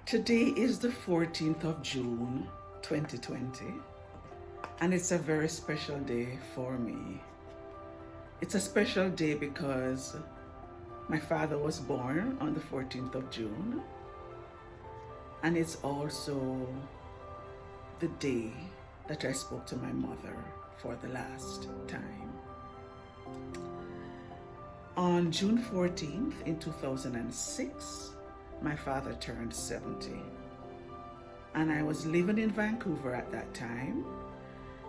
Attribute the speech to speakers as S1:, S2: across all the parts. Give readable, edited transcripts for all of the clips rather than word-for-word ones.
S1: Today is the 14th of June, 2020, and it's a very special day for me. It's a special day because my father was born on the 14th of June, and it's also the day that I spoke to my mother for the last time. On June 14th in 2006, my father turned 70, and I was living in Vancouver at that time.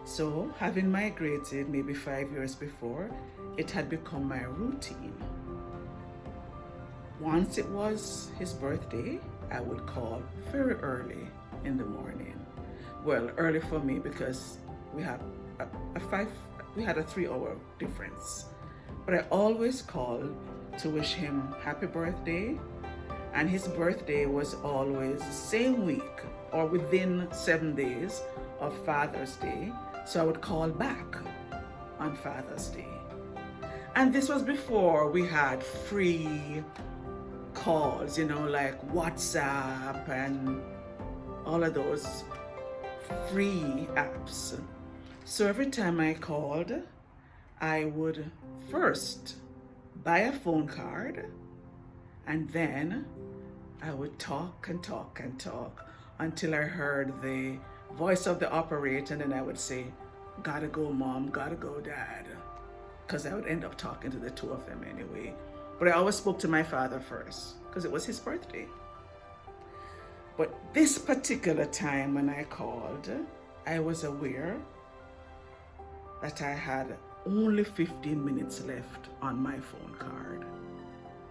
S1: So, having migrated maybe 5 years before, it had become my routine. Once it was his birthday, I would call very early in the morning. Well, early for me because we had a 3-hour difference. But I always called to wish him happy birthday. And his birthday was always the same week or within 7 days of Father's Day. So I would call back on Father's Day. And this was before we had free calls, like WhatsApp and all of those free apps. So every time I called, I would first buy a phone card, and then I would talk and talk and talk until I heard the voice of the operator, and then I would say, "Gotta go, Mom, gotta go, Dad," because I would end up talking to the two of them anyway. But I always spoke to my father first because it was his birthday. But this particular time when I called, I was aware that I had only 15 minutes left on my phone card.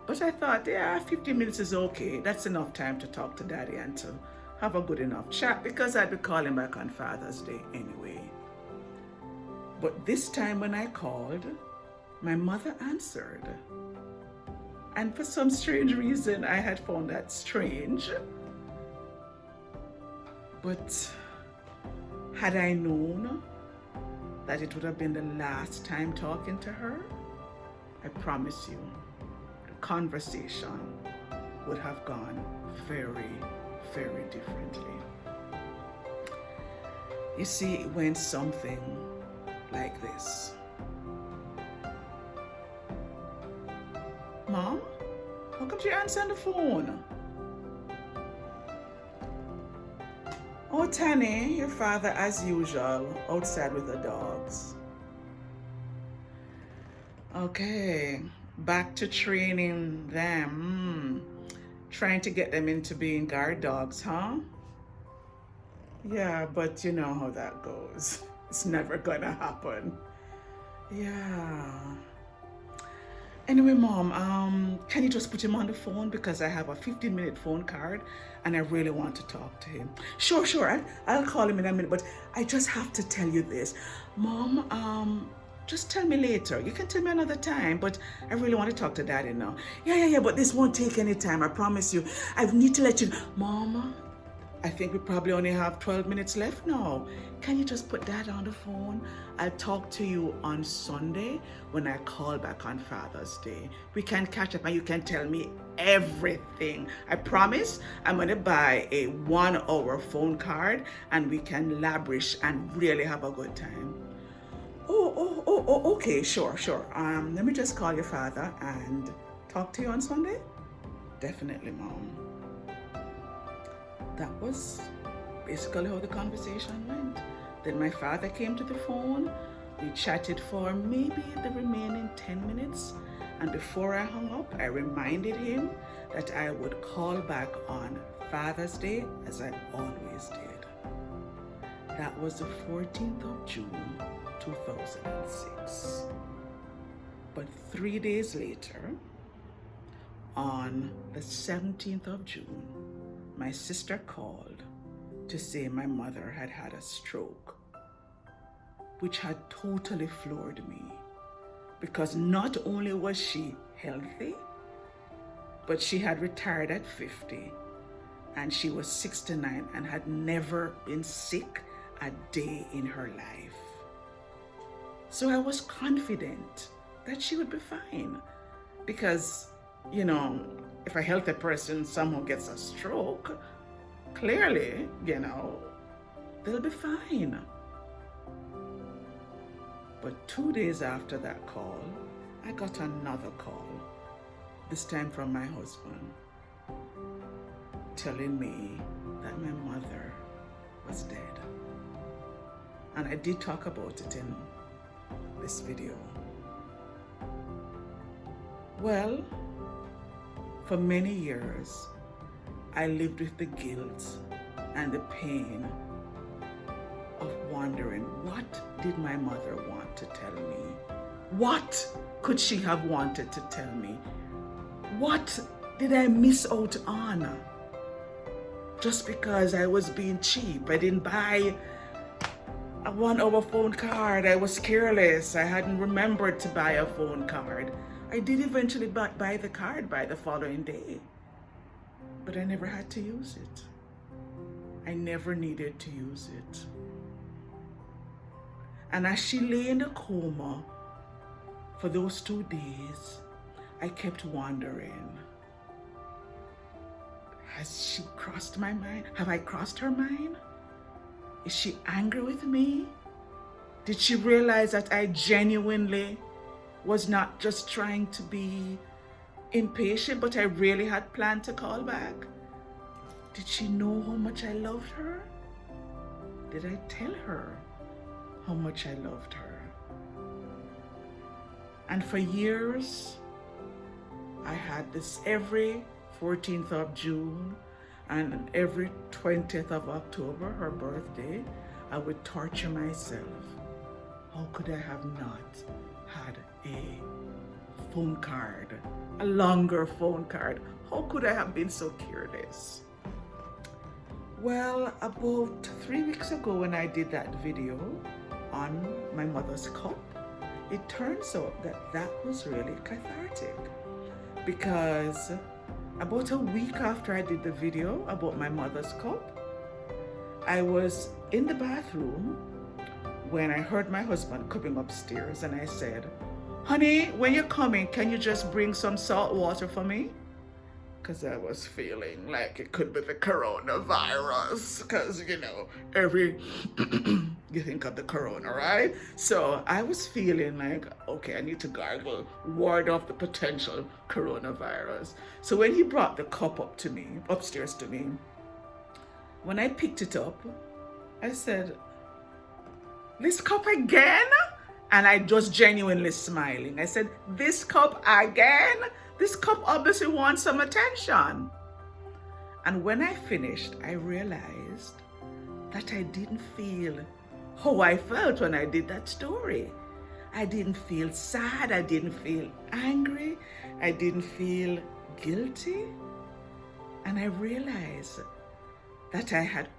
S1: But I thought, 15 minutes is okay. That's enough time to talk to Daddy and to have a good enough chat because I'd be calling back on Father's Day anyway. But this time when I called, my mother answered. And for some strange reason, I had found that strange. But had I known that it would have been the last time talking to her, I promise you, conversation would have gone very, very differently. You see, it went something like this. "Mom, how come you answer the phone?" "Oh, Tanya, your father as usual, outside with the dogs." Okay. Back to training them, trying to get them into being guard dogs, huh? Yeah, but you know how that goes. It's never gonna happen. Yeah. Anyway, Mom, can you just put him on the phone because I have a 15-minute phone card and I really want to talk to him. Sure. I'll call him in a minute, but I just have to tell you this. Mom, just tell me later. You can tell me another time, but I really want to talk to Daddy now. Yeah, but this won't take any time, I promise you. I need to let you know. Mom, I think we probably only have 12 minutes left now. Can you just put Dad on the phone? I'll talk to you on Sunday when I call back on Father's Day. We can catch up and you can tell me everything. I promise I'm going to buy a 1-hour phone card and we can lavish and really have a good time. Okay, sure. Let me just call your father and talk to you on Sunday? Definitely, Mom. That was basically how the conversation went. Then my father came to the phone. We chatted for maybe the remaining 10 minutes. And before I hung up, I reminded him that I would call back on Father's Day as I always did. That was the 14th of June, 2006. But 3 days later, on the 17th of June, my sister called to say my mother had had a stroke, which had totally floored me because not only was she healthy, but she had retired at 50 and she was 69 and had never been sick a day in her life. So I was confident that she would be fine because, if a healthy person somehow gets a stroke, clearly, they'll be fine. But 2 days after that call, I got another call, this time from my husband, telling me that my mother was dead. And I did talk about it in this video. Well, for many years, I lived with the guilt and the pain of wondering, what did my mother want to tell me? What could she have wanted to tell me? What did I miss out on? Just because I was being cheap, I didn't buy a 1-hour phone card. I was careless. I hadn't remembered to buy a phone card. I did eventually buy the card by the following day, but I never had to use it. I never needed to use it. And as she lay in a coma for those 2 days, I kept wondering, has she crossed my mind? Have I crossed her mind? Is she angry with me? Did she realize that I genuinely was not just trying to be impatient, but I really had planned to call back? Did she know how much I loved her? Did I tell her how much I loved her? And for years, I had this every 14th of June and every 20th of October, her birthday, I would torture myself. How could I have not had a phone card, a longer phone card? How could I have been so careless? Well, about 3 weeks ago when I did that video on my mother's cup, it turns out that was really cathartic, because about a week after I did the video about my mother's cup, I was in the bathroom when I heard my husband coming upstairs, and I said, "Honey, when you're coming, can you just bring some salt water for me?" Because I was feeling like it could be the coronavirus, because, every, you think of the corona, right? So I was feeling like, okay, I need to gargle, ward off the potential coronavirus. So when he brought the cup upstairs to me, when I picked it up, I said, "This cup again?" And I just genuinely smiling. I said, "This cup again? This cup obviously wants some attention." And when I finished, I realized that I didn't feel how I felt when I did that story. I didn't feel sad. I didn't feel angry. I didn't feel guilty. And I realized that I had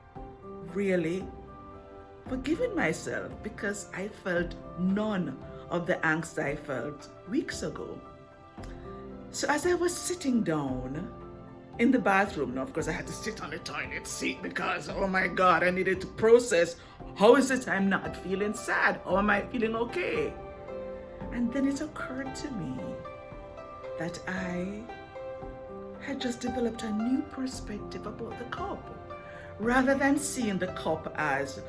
S1: really forgiven myself, because I felt none of the angst I felt weeks ago. So as I was sitting down in the bathroom, now of course I had to sit on the toilet seat because, oh my God, I needed to process, how is it I'm not feeling sad? How am I feeling okay? And then it occurred to me that I had just developed a new perspective about the cup. Rather than seeing the cup as,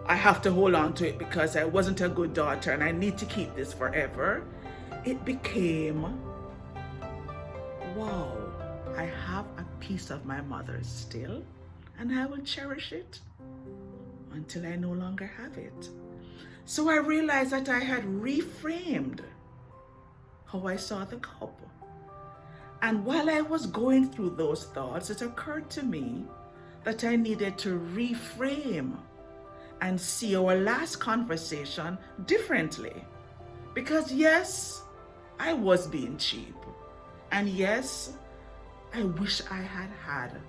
S1: I have to hold on to it because I wasn't a good daughter and I need to keep this forever, it became, wow, I have a piece of my mother's still, and I will cherish it until I no longer have it. So I realized that I had reframed how I saw the cup. And while I was going through those thoughts, it occurred to me that I needed to reframe and see our last conversation differently. Because yes, I was being cheap. And yes, I wish I had had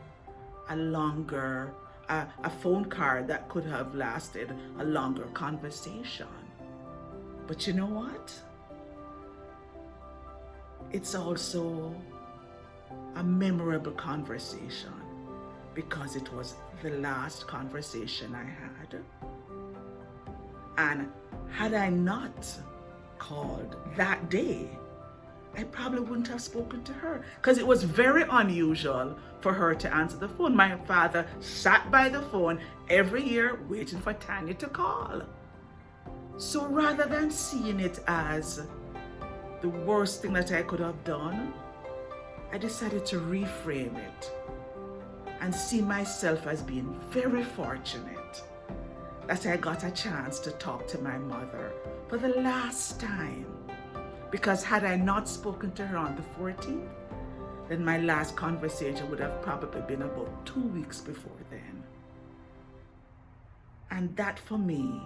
S1: a phone card that could have lasted a longer conversation. But you know what? It's also a memorable conversation because it was the last conversation I had. And had I not called that day, I probably wouldn't have spoken to her, because it was very unusual for her to answer the phone. My father sat by the phone every year waiting for Tanya to call. So rather than seeing it as the worst thing that I could have done, I decided to reframe it and see myself as being very fortunate that I got a chance to talk to my mother for the last time. Because had I not spoken to her on the 14th, then my last conversation would have probably been about 2 weeks before then. And that for me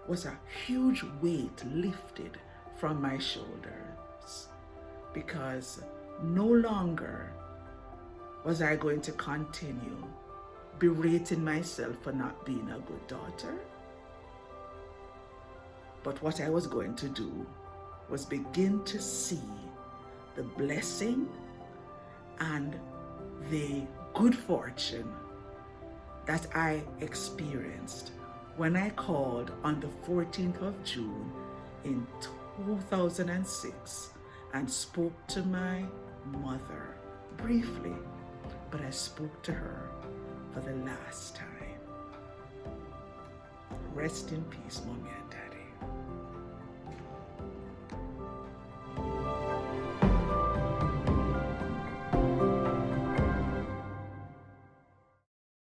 S1: was a huge weight lifted from my shoulders, because no longer was I going to continue berating myself for not being a good daughter. But what I was going to do was begin to see the blessing and the good fortune that I experienced when I called on the 14th of June in 2006 and spoke to my mother briefly, but I spoke to her for the last time. Rest in peace, Mommy and Dad.